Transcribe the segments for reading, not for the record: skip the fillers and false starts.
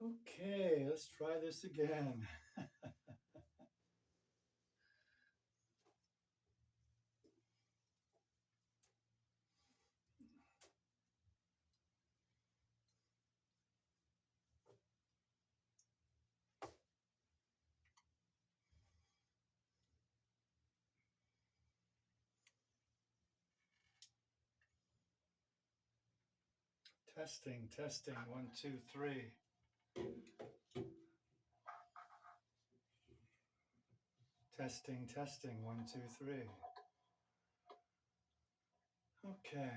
Okay, let's try this again. Testing, testing, 1, 2, 3. Testing, testing, 1, 2, 3. Okay.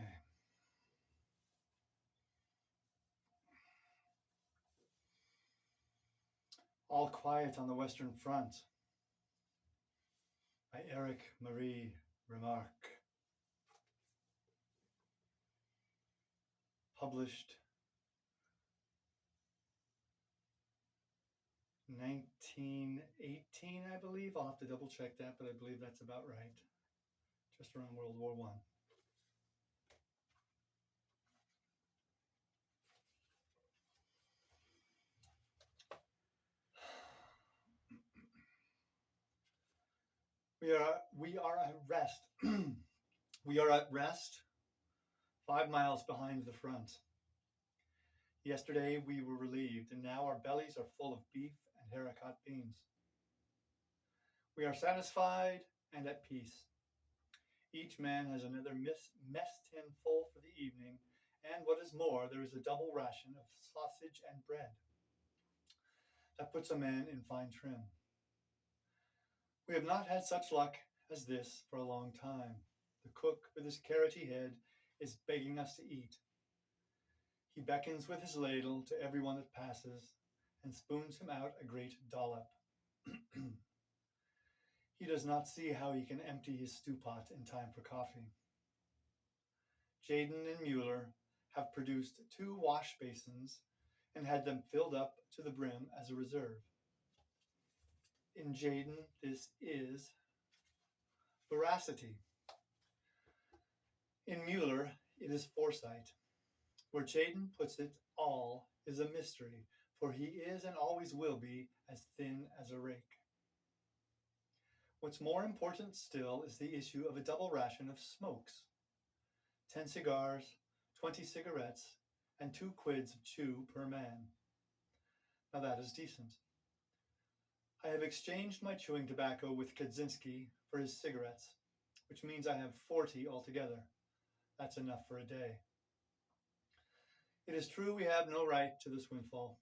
All Quiet on the Western Front by Eric Marie Remarque. Published 1918, I believe. I'll have to double check that, but I believe that's about right. Just around World War I. We are at rest. We are at rest 5 miles behind the front. Yesterday we were relieved, and now our bellies are full of beef and haricot beans. We are satisfied and at peace. Each man has another mess tin full for the evening, and what is more, there is a double ration of sausage and bread. That puts a man in fine trim. We have not had such luck as this for a long time. The cook, with his carroty head, is begging us to eat. He beckons with his ladle to everyone that passes, and spoons him out a great dollop. He does not see how he can empty his stew pot in time for coffee. Jaden and Mueller have produced 2 wash basins and had them filled up to the brim as a reserve. In Jaden, this is veracity. In Mueller, it is foresight. Where Jaden puts it, all is a mystery, for he is and always will be as thin as a rake. What's more important still is the issue of a double ration of smokes. 10 cigars, 20 cigarettes, and 2 quids of chew per man. Now that is decent. I have exchanged my chewing tobacco with Kaczynski for his cigarettes, which means I have 40 altogether. That's enough for a day. It is true we have no right to this windfall.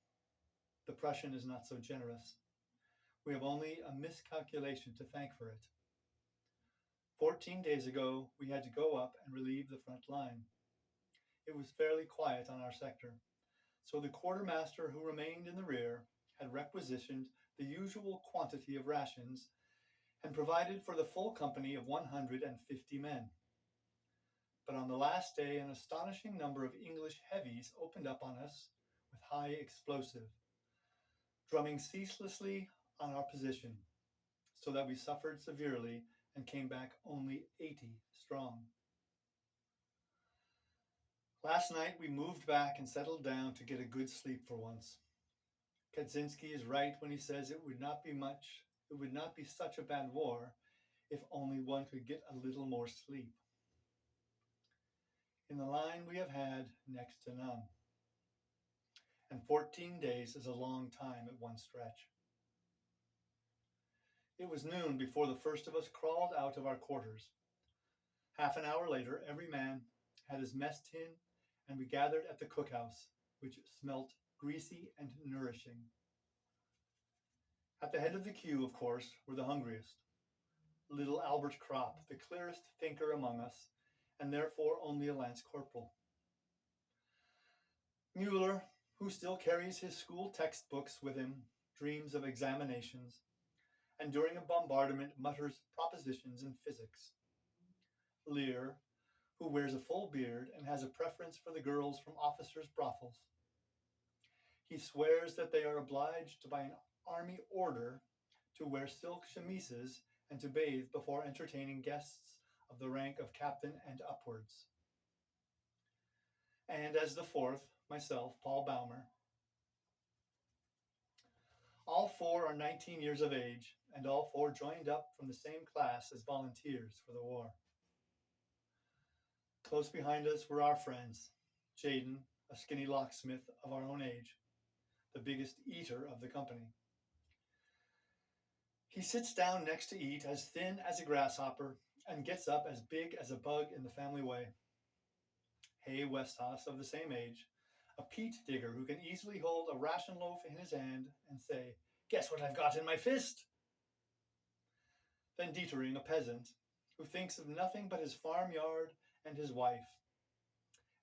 The Prussian is not so generous. We have only a miscalculation to thank for it. 14 days ago, we had to go up and relieve the front line. It was fairly quiet on our sector, so the quartermaster who remained in the rear had requisitioned the usual quantity of rations and provided for the full company of 150 men. But on the last day, an astonishing number of English heavies opened up on us with high explosive, drumming ceaselessly on our position, so that we suffered severely and came back only 80 strong. Last night we moved back and settled down to get a good sleep for once. Kaczynski is right when he says it would not be such a bad war if only one could get a little more sleep. In the line we have had next to none, and 14 days is a long time at one stretch. It was noon before the first of us crawled out of our quarters. Half an hour later, every man had his mess tin, and we gathered at the cookhouse, which smelt greasy and nourishing. At the head of the queue, of course, were the hungriest. Little Albert Kropp, the clearest thinker among us, and therefore only a lance corporal. Mueller, who still carries his school textbooks with him, dreams of examinations, and during a bombardment mutters propositions in physics. Lear, who wears a full beard and has a preference for the girls from officers' brothels. He swears that they are obliged by an army order to wear silk chemises and to bathe before entertaining guests of the rank of captain and upwards. And as the fourth, myself, Paul Baumer, four are 19 years of age, and all four joined up from the same class as volunteers for the war. Close behind us were our friends, Jaden, a skinny locksmith of our own age, the biggest eater of the company. He sits down next to eat, as thin as a grasshopper, and gets up as big as a bug in the family way. Hay Westhouse, of the same age, a peat digger who can easily hold a ration loaf in his hand and say, "Guess what I've got in my fist?" Then Dietering, a peasant, who thinks of nothing but his farmyard and his wife.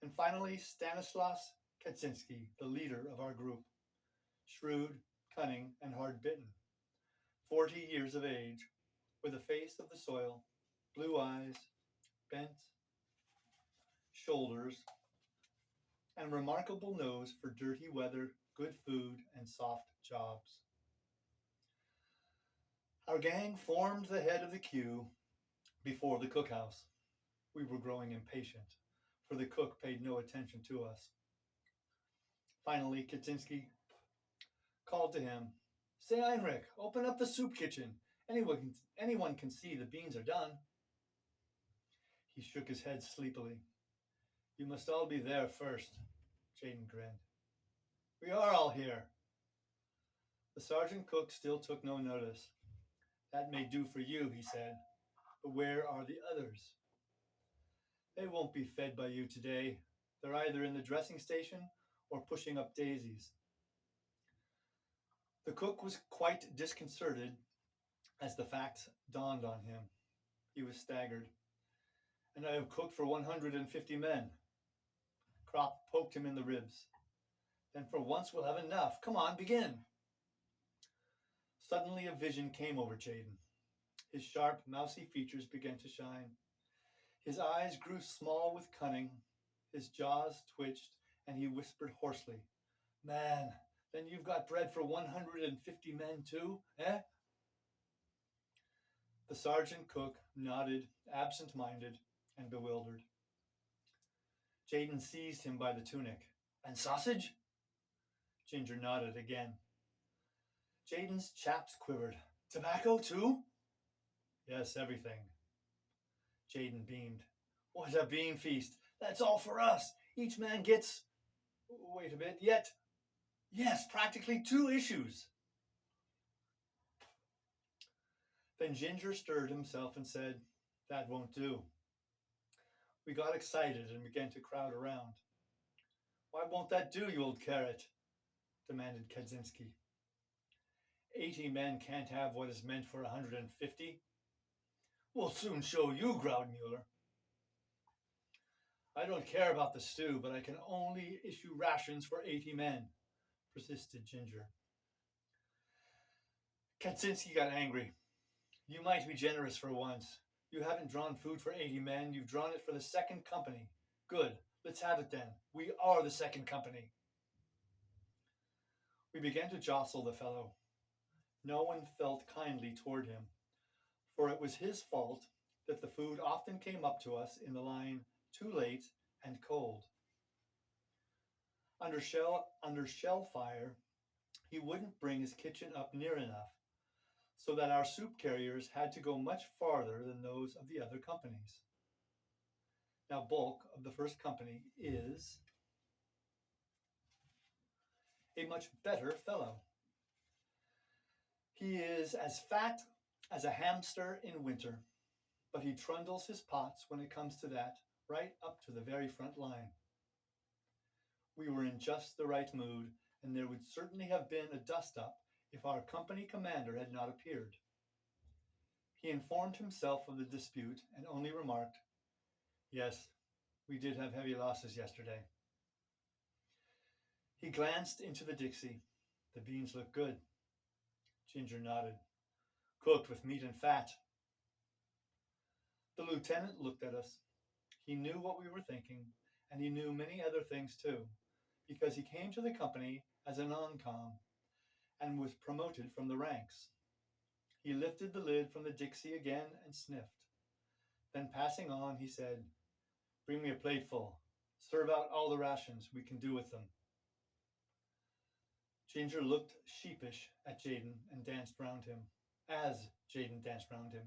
And finally, Stanislas Kaczynski, the leader of our group, shrewd, cunning, and hard-bitten, 40 years of age, with a face of the soil, blue eyes, bent shoulders, and remarkable nose for dirty weather, good food, and soft jobs. Our gang formed the head of the queue before the cookhouse. We were growing impatient, for the cook paid no attention to us. Finally, Kaczynski called to him, "Say, Heinrich, open up the soup kitchen. Anyone can see the beans are done." He shook his head sleepily. "You must all be there first." Jaden grinned. "We are all here." The sergeant cook still took no notice. "That may do for you," he said, "but where are the others?" "They won't be fed by you today. They're either in the dressing station or pushing up daisies." The cook was quite disconcerted as the facts dawned on him. He was staggered. "And I have cooked for 150 men." Kropp poked him in the ribs. "Then for once we'll have enough. Come on, begin." Suddenly a vision came over Jaden. His sharp, mousy features began to shine. His eyes grew small with cunning. His jaws twitched, and he whispered hoarsely, "Man, then you've got bread for 150 men too, eh?" The sergeant cook nodded, absent-minded and bewildered. Jaden seized him by the tunic. "And sausage?" Ginger nodded again. Jaden's chaps quivered. "Tobacco too?" "Yes, everything." Jaden beamed. "What a bean feast! That's all for us. Each man gets... Wait a bit, yet... Yes, practically 2 issues." Then Ginger stirred himself and said, "That won't do." We got excited and began to crowd around. "Why won't that do, you old carrot?" demanded Kaczynski. 80 men can't have what is meant for 150. "We'll soon show you," growled Mueller. "I don't care about the stew, but I can only issue rations for 80 men, persisted Ginger. Kaczynski got angry. "You might be generous for once. You haven't drawn food for 80 men, you've drawn it for the 2nd Company. Good, let's have it then. We are the 2nd Company." We began to jostle the fellow. No one felt kindly toward him, for it was his fault that the food often came up to us in the line too late and cold. Under shell fire, he wouldn't bring his kitchen up near enough, so that our soup carriers had to go much farther than those of the other companies. Now, Bulk of the 1st Company is a much better fellow. He is as fat as a hamster in winter, but he trundles his pots when it comes to that, right up to the very front line. We were in just the right mood, and there would certainly have been a dust-up if our company commander had not appeared. He informed himself of the dispute and only remarked, "Yes, we did have heavy losses yesterday." He glanced into the Dixie. "The beans look good." Ginger nodded. "Cooked with meat and fat." The lieutenant looked at us. He knew what we were thinking, and he knew many other things too, because he came to the company as a non-com and was promoted from the ranks. He lifted the lid from the Dixie again and sniffed. Then passing on, he said, "Bring me a plateful. Serve out all the rations we can do with them." Ginger looked sheepish at Jaden and danced round him. As Jaden danced round him.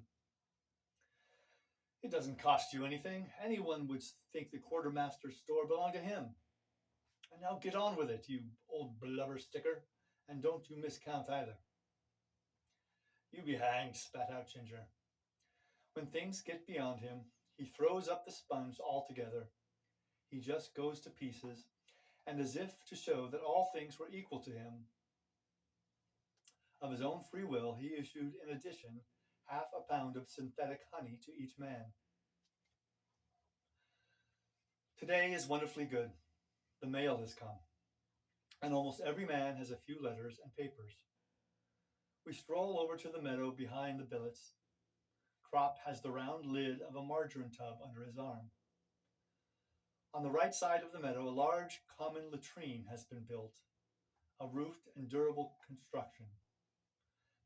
It doesn't cost you anything. Anyone would think the quartermaster's store belonged to him. And now get on with it, you old blubber sticker, and don't you miscount either. You be hanged, spat out Ginger. When things get beyond him, he throws up the sponge altogether. He just goes to pieces, and as if to show that all things were equal to him, of his own free will, he issued in addition half a pound of synthetic honey to each man. Today is wonderfully good. The mail has come, and almost every man has a few letters and papers. We stroll over to the meadow behind the billets. Crop has the round lid of a margarine tub under his arm. On the right side of the meadow, a large common latrine has been built, a roofed and durable construction.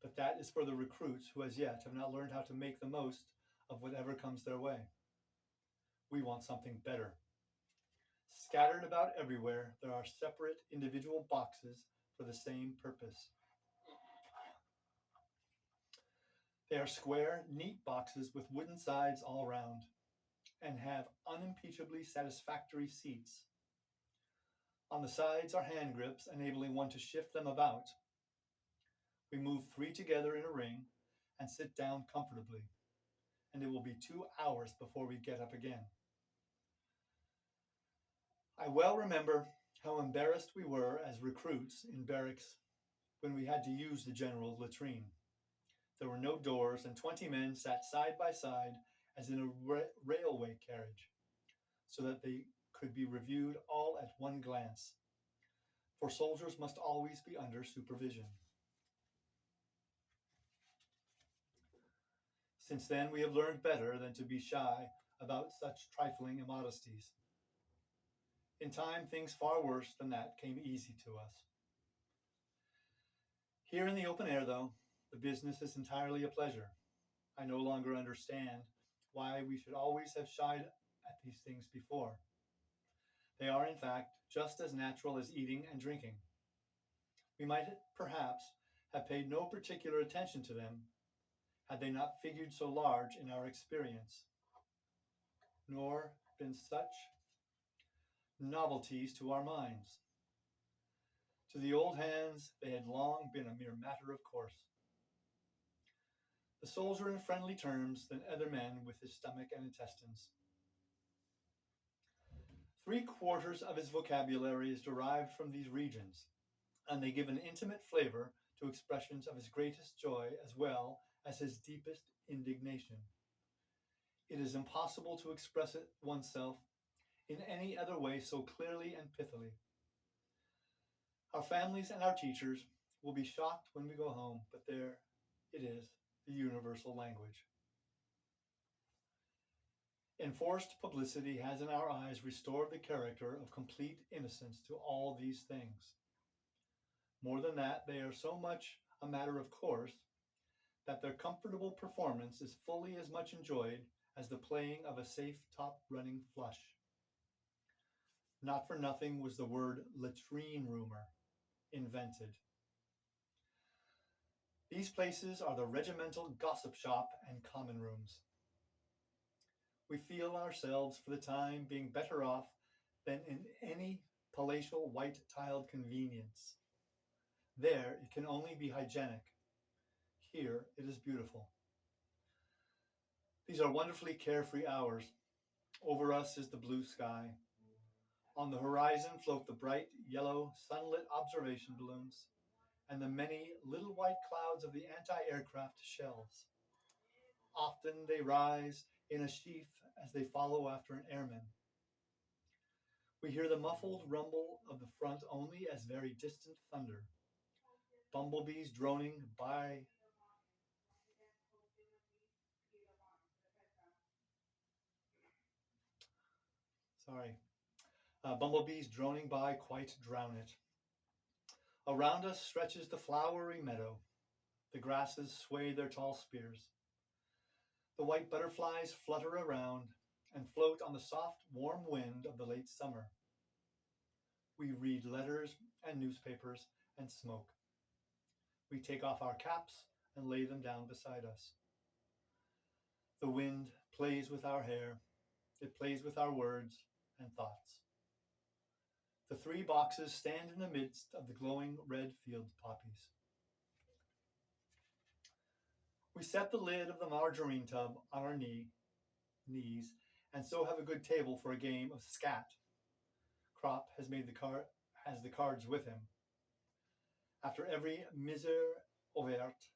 But that is for the recruits who as yet have not learned how to make the most of whatever comes their way. We want something better. Scattered about everywhere, there are separate individual boxes for the same purpose. They are square, neat boxes with wooden sides all round, and have unimpeachably satisfactory seats. On the sides are hand grips, enabling one to shift them about. We move 3 together in a ring and sit down comfortably, and it will be 2 hours before we get up again. I well remember how embarrassed we were as recruits in barracks when we had to use the general latrine. There were no doors, and 20 men sat side by side as in a railway carriage, so that they could be reviewed all at one glance, for soldiers must always be under supervision. Since then, we have learned better than to be shy about such trifling immodesties. In time, things far worse than that came easy to us. Here in the open air, though, the business is entirely a pleasure. I no longer understand why we should always have shied at these things before. They are, in fact, just as natural as eating and drinking. We might perhaps have paid no particular attention to them had they not figured so large in our experience, nor been such novelties to our minds. To the old hands, they had long been a mere matter of course. The soldier in friendly terms than other men with his stomach and intestines. 3/4 of his vocabulary is derived from these regions, and they give an intimate flavor to expressions of his greatest joy as well as his deepest indignation. It is impossible to express it oneself in any other way so clearly and pithily. Our families and our teachers will be shocked when we go home, but there it is, the universal language. Enforced publicity has in our eyes restored the character of complete innocence to all these things. More than that, they are so much a matter of course that their comfortable performance is fully as much enjoyed as the playing of a safe top-running flush. Not for nothing was the word latrine rumor invented. These places are the regimental gossip shop and common rooms. We feel ourselves for the time being better off than in any palatial white-tiled convenience. There it can only be hygienic. Here it is beautiful. These are wonderfully carefree hours. Over us is the blue sky. On the horizon float the bright yellow sunlit observation balloons and the many little white clouds of the anti-aircraft shells. Often they rise in a sheaf as they follow after an airman. We hear the muffled rumble of the front only as very distant thunder. Bumblebees droning by bumblebees droning by quite drown it. Around us stretches the flowery meadow. The grasses sway their tall spears. The white butterflies flutter around and float on the soft, warm wind of the late summer. We read letters and newspapers and smoke. We take off our caps and lay them down beside us. The wind plays with our hair, it plays with our words and thoughts. The three boxes stand in the midst of the glowing red field poppies. We set the lid of the margarine tub on our knees and so have a good table for a game of scat. Crop has the cards with him. After every misère ouverte,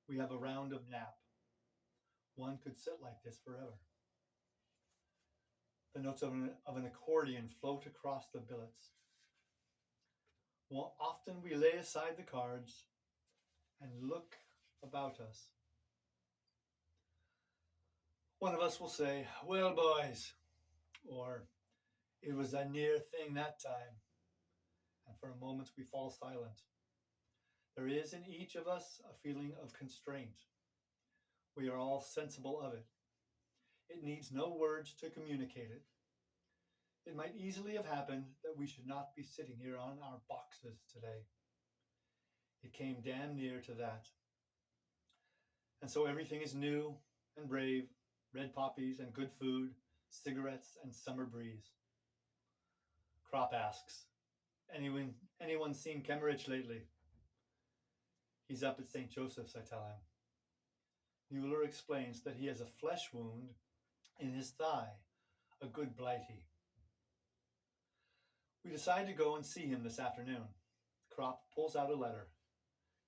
we have a round of nap. One could sit like this forever. The notes of an accordion float across the billets. Well, often we lay aside the cards and look about us. One of us will say, "Well, boys," or "It was a near thing that time." And for a moment we fall silent. There is in each of us a feeling of constraint. We are all sensible of it. It needs no words to communicate it. It might easily have happened that we should not be sitting here on our boxes today. It came damn near to that. And so everything is new and brave, red poppies and good food, cigarettes and summer breeze. Crop asks, anyone seen Kemmerich lately? He's up at St. Joseph's, I tell him. Mueller explains that he has a flesh wound in his thigh, a good blighty. We decide to go and see him this afternoon. Crop pulls out a letter.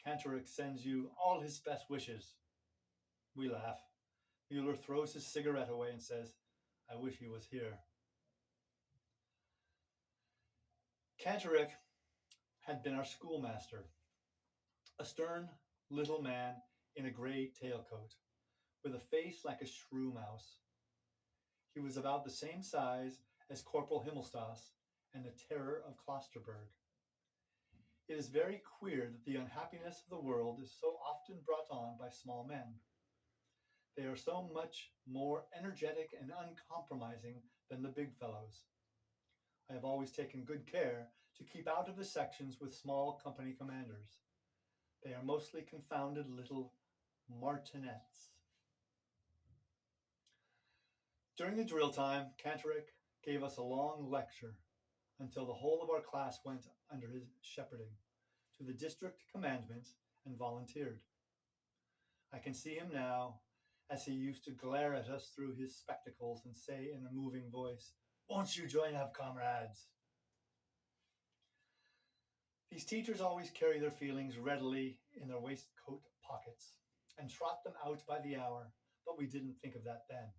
Kantorek sends you all his best wishes. We laugh. Mueller throws his cigarette away and says, "I wish he was here." Kantorek had been our schoolmaster, a stern little man in a gray tailcoat, with a face like a shrew mouse. He was about the same size as Corporal Himmelstas and the terror of Klosterberg. It is very queer that the unhappiness of the world is so often brought on by small men. They are so much more energetic and uncompromising than the big fellows. I have always taken good care to keep out of the sections with small company commanders. They are mostly confounded little martinets. During the drill time, Kantorek gave us a long lecture until the whole of our class went under his shepherding to the district commandment and volunteered. I can see him now as he used to glare at us through his spectacles and say in a moving voice, "Won't you join up, comrades?" These teachers always carry their feelings readily in their waistcoat pockets and trot them out by the hour, but we didn't think of that then.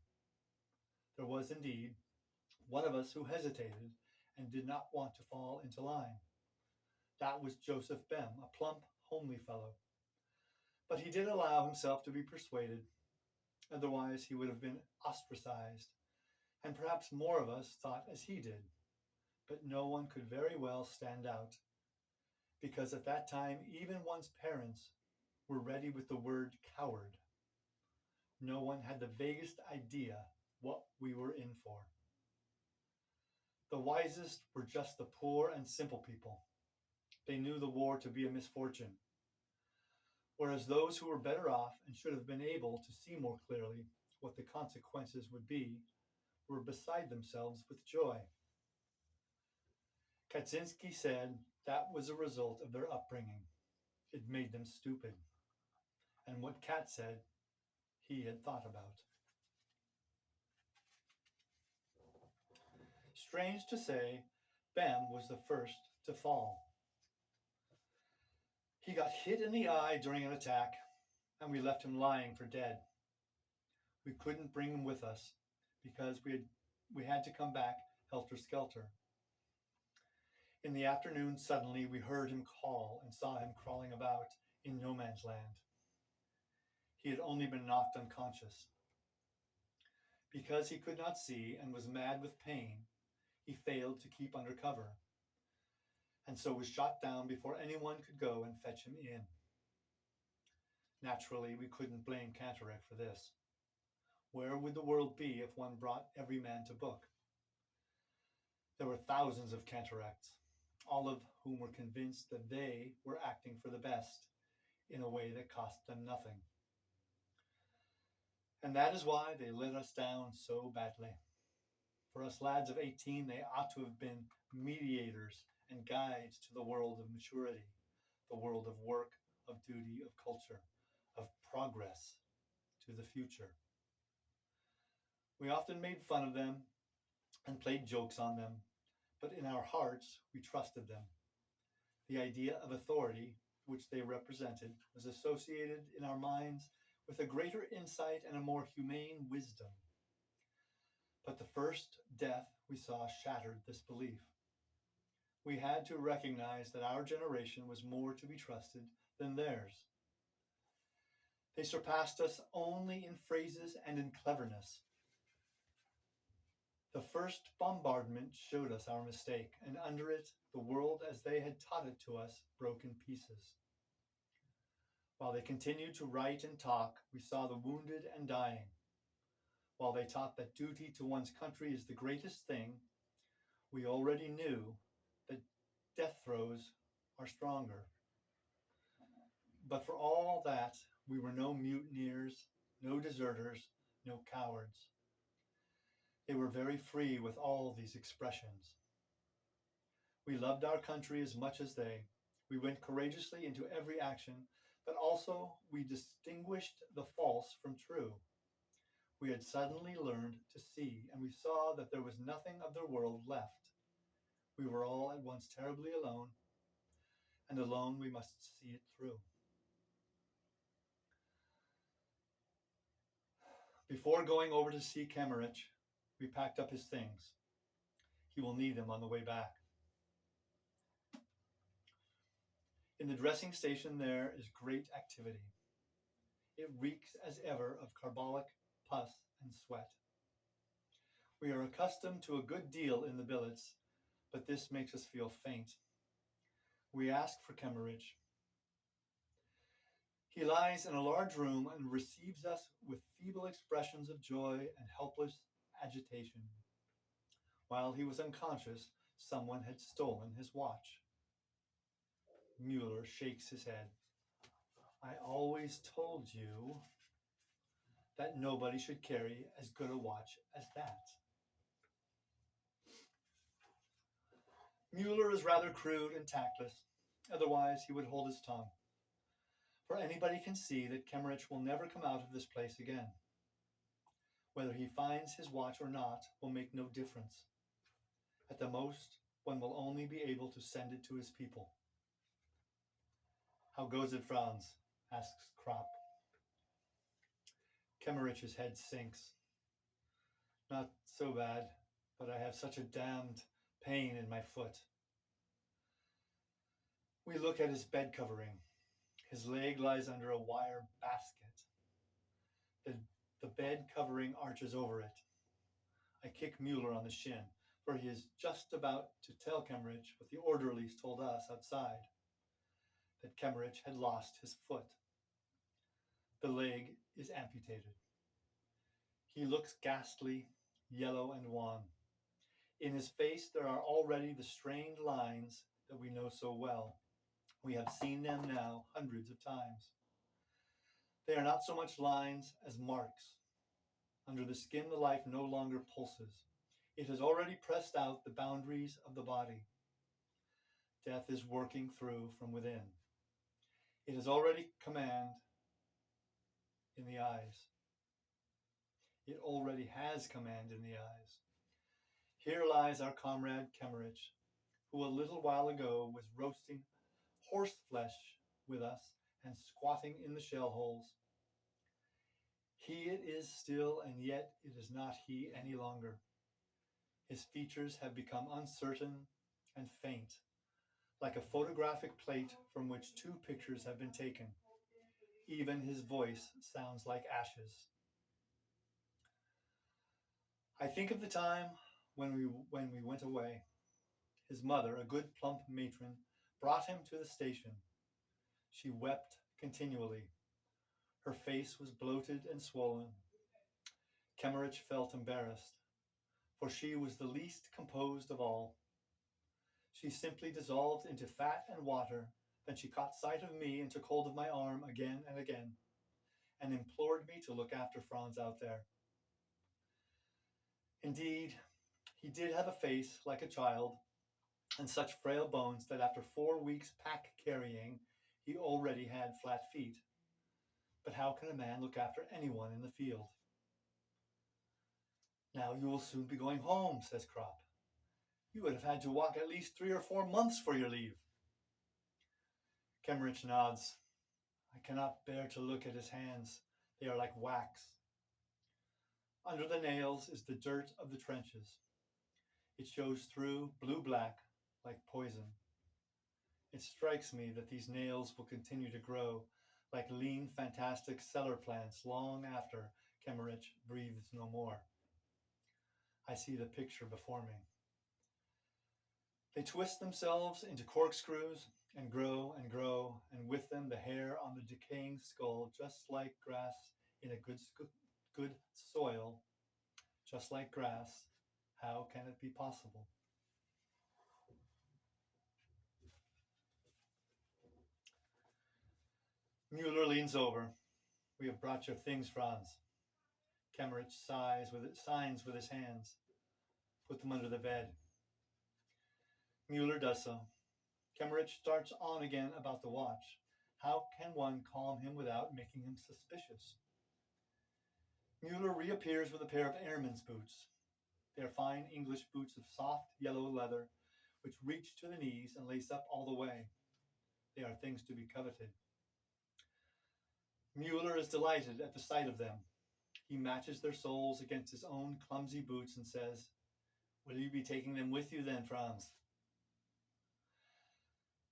There was indeed one of us who hesitated and did not want to fall into line. That was Joseph Bem, a plump, homely fellow. But he did allow himself to be persuaded. Otherwise he would have been ostracized, and perhaps more of us thought as he did. But no one could very well stand out, because at that time even one's parents were ready with the word coward. No one had the vaguest idea what we were in for. The wisest were just the poor and simple people. They knew the war to be a misfortune, whereas those who were better off and should have been able to see more clearly what the consequences would be were beside themselves with joy. Kaczynski said that was a result of their upbringing. It made them stupid. And what Katz said, he had thought about. Strange to say, Bem was the first to fall. He got hit in the eye during an attack, and we left him lying for dead. We couldn't bring him with us because we had to come back helter-skelter. In the afternoon, suddenly we heard him call and saw him crawling about in no man's land. He had only been knocked unconscious. Because he could not see and was mad with pain, he failed to keep under cover, and so was shot down before anyone could go and fetch him in. Naturally, we couldn't blame Kantorek for this. Where would the world be if one brought every man to book? There were thousands of Kantoreks, all of whom were convinced that they were acting for the best in a way that cost them nothing. And that is why they let us down so badly. For us lads of 18, they ought to have been mediators and guides to the world of maturity, the world of work, of duty, of culture, of progress to the future. We often made fun of them and played jokes on them, but in our hearts we trusted them. The idea of authority, which they represented, was associated in our minds with a greater insight and a more humane wisdom. But the first death we saw shattered this belief. We had to recognize that our generation was more to be trusted than theirs. They surpassed us only in phrases and in cleverness. The first bombardment showed us our mistake, and under it, the world as they had taught it to us broke in pieces. While they continued to write and talk, we saw the wounded and dying. While they taught that duty to one's country is the greatest thing, we already knew that death throes are stronger. But for all that, we were no mutineers, no deserters, no cowards. They were very free with all these expressions. We loved our country as much as they. We went courageously into every action, but also we distinguished the false from true. We had suddenly learned to see, and we saw that there was nothing of their world left. We were all at once terribly alone, and alone we must see it through. Before going over to see Kemerich, we packed up his things. He will need them on the way back. In the dressing station there is great activity. It reeks as ever of carbolic, pus, and sweat. We are accustomed to a good deal in the billets, but this makes us feel faint. We ask for Kemerich. He lies in a large room and receives us with feeble expressions of joy and helpless agitation. While he was unconscious, someone had stolen his watch. Mueller shakes his head. I always told you that nobody should carry as good a watch as that. Mueller is rather crude and tactless. Otherwise, he would hold his tongue. For anybody can see that Kemerich will never come out of this place again. Whether he finds his watch or not will make no difference. At the most, one will only be able to send it to his people. How goes it, Franz? Asks Kropp. Kemmerich's head sinks. Not so bad, but I have such a damned pain in my foot. We look at his bed covering. His leg lies under a wire basket. The bed covering arches over it. I kick Mueller on the shin, for he is just about to tell Kemmerich what the orderlies told us outside, that Kemmerich had lost his foot. The leg is amputated. He looks ghastly, yellow and wan. In his face there are already the strained lines that we know so well. We have seen them now hundreds of times. They are not so much lines as marks. Under the skin the life no longer pulses. It has already pressed out the boundaries of the body. Death is working through from within. It has already command in the eyes. It already has command in the eyes. Here lies our comrade Kemmerich, who a little while ago was roasting horse flesh with us and squatting in the shell holes. He it is still, and yet it is not he any longer. His features have become uncertain and faint, like a photographic plate from which two pictures have been taken. Even his voice sounds like ashes. I think of the time when we went away. His mother, a good plump matron, brought him to the station. She wept continually. Her face was bloated and swollen. Kemmerich felt embarrassed, for she was the least composed of all. She simply dissolved into fat and water. Then she caught sight of me and took hold of my arm again and again, and implored me to look after Franz out there. Indeed, he did have a face like a child, and such frail bones that after 4 weeks pack carrying, he already had flat feet. But how can a man look after anyone in the field? Now you will soon be going home, says Krop. You would have had to walk at least 3 or 4 months for your leave. Kemmerich nods. I cannot bear to look at his hands. They are like wax. Under the nails is the dirt of the trenches. It shows through blue-black like poison. It strikes me that these nails will continue to grow like lean, fantastic cellar plants long after Kemmerich breathes no more. I see the picture before me. They twist themselves into corkscrews and grow, and with them the hair on the decaying skull, just like grass in a good soil, just like grass. How can it be possible? Mueller leans over. We have brought your things, Franz. Kemmerich signs with his hands. Put them under the bed. Mueller does so. Kemmerich starts on again about the watch. How can one calm him without making him suspicious? Mueller reappears with a pair of airman's boots. They are fine English boots of soft yellow leather, which reach to the knees and lace up all the way. They are things to be coveted. Mueller is delighted at the sight of them. He matches their soles against his own clumsy boots and says, Will you be taking them with you then, Franz?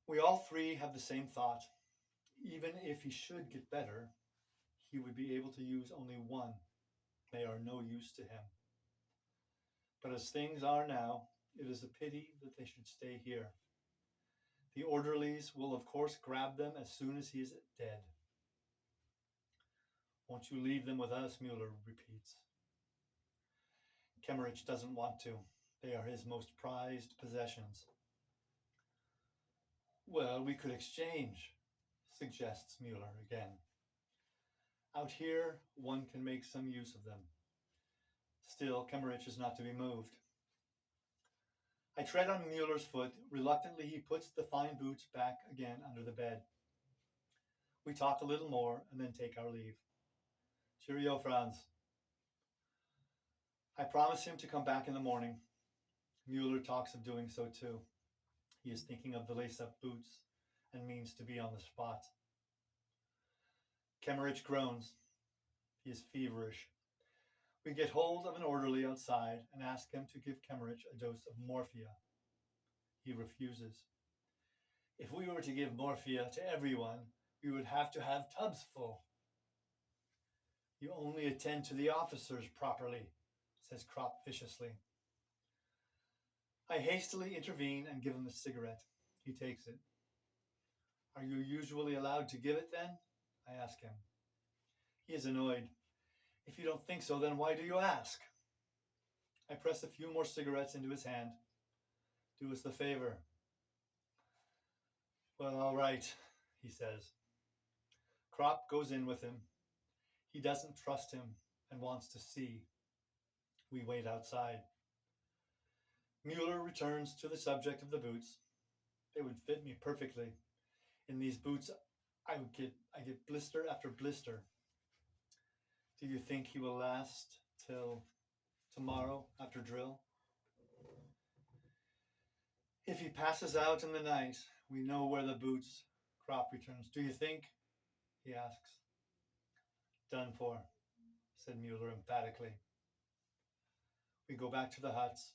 We all three have the same thought. Even if he should get better, he would be able to use only one. They are no use to him. But as things are now, it is a pity that they should stay here. The orderlies will of course grab them as soon as he is dead. Won't you leave them with us, Mueller repeats. Kemmerich doesn't want to. They are his most prized possessions. Well, we could exchange, suggests Mueller again. Out here, one can make some use of them. Still, Kemmerich is not to be moved. I tread on Mueller's foot. Reluctantly, he puts the fine boots back again under the bed. We talk a little more and then take our leave. Cheerio, Franz. I promise him to come back in the morning. Mueller talks of doing so too. He is thinking of the lace-up boots and means to be on the spot. Kemmerich groans. He is feverish. We get hold of an orderly outside and ask him to give Kemmerich a dose of morphia. He refuses. If we were to give morphia to everyone, we would have to have tubs full. You only attend to the officers properly, says Krop viciously. I hastily intervene and give him a cigarette. He takes it. Are you usually allowed to give it then? I ask him. He is annoyed. If you don't think so, then why do you ask? I press a few more cigarettes into his hand. Do us the favor. Well, all right, he says. Krop goes in with him. He doesn't trust him and wants to see. We wait outside. Mueller returns to the subject of the boots. They would fit me perfectly. In these boots, I get blister after blister. Do you think he will last till tomorrow after drill? If he passes out in the night, we know where the boots. Krop returns. Do you think? He asks. Done for, said Mueller emphatically. We go back to the huts.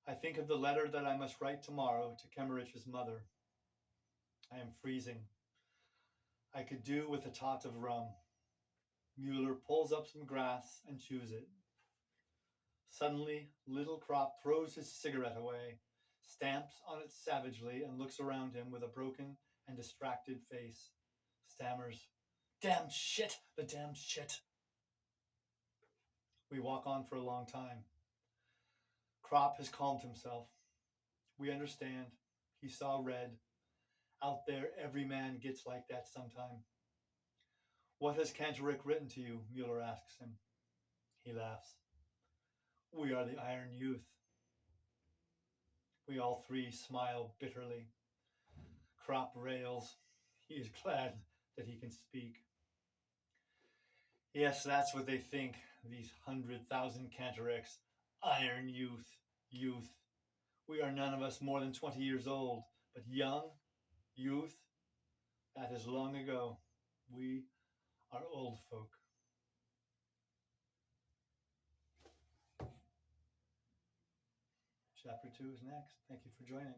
I think of the letter that I must write tomorrow to Kemmerich's mother. I am freezing. I could do with a tot of rum. Mueller pulls up some grass and chews it. Suddenly, little Krop throws his cigarette away, stamps on it savagely, and looks around him with a broken and distracted face. Stammers, Damn shit, the damn shit. We walk on for a long time. Krop has calmed himself. We understand. He saw red. Out there, every man gets like that sometime. What has Cantoric written to you? Mueller asks him. He laughs. We are the Iron Youth. We all three smile bitterly. Crop rails. He is glad that he can speak. Yes, that's what they think, these 100,000 Cantorics. Iron Youth, youth. We are none of us more than 20 years old, but young, youth, that is long ago. We are old folk. Chapter 2 is next. Thank you for joining.